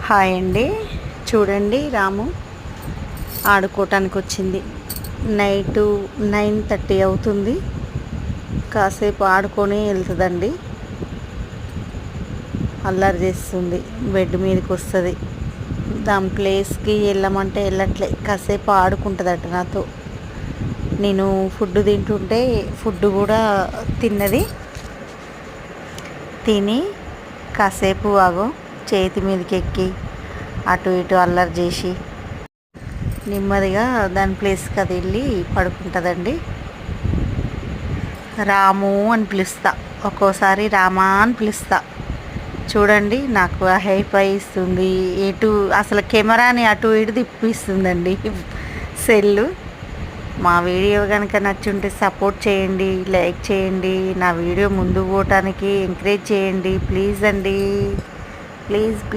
Hi అండి. చూడండి, రాము ఆడుకోవటానికి వచ్చింది. నైటు 9:30 అవుతుంది. కాసేపు ఆడుకొని వెళ్తుందండి. అల్లరి చేస్తుంది, బెడ్ మీదకి వస్తుంది. దాని ప్లేస్కి వెళ్ళమంటే వెళ్ళట్లే, కాసేపు ఆడుకుంటుందట నాతో. నేను ఫుడ్ తింటుంటే ఫుడ్ కూడా తిన్నది. తిని కాసేపు చేతి మీదకి ఎక్కి అటు ఇటు అల్లరి చేసి నెమ్మదిగా దాని ప్లేస్కి అది వెళ్ళి పడుకుంటుందండి. రాము అని పిలుస్తా, ఒక్కోసారి రామా అని పిలుస్తా. చూడండి, నాకు హైపై ఇస్తుంది. అసలు కెమెరాని అటు ఇటు తిప్పిస్తుందండి సెల్లు. మా వీడియో కనుక నచ్చుంటే సపోర్ట్ చేయండి, లైక్ చేయండి, నా వీడియో ముందుకు పోవటానికి ఎంకరేజ్ చేయండి ప్లీజ్ అండి. ప్లీజ్.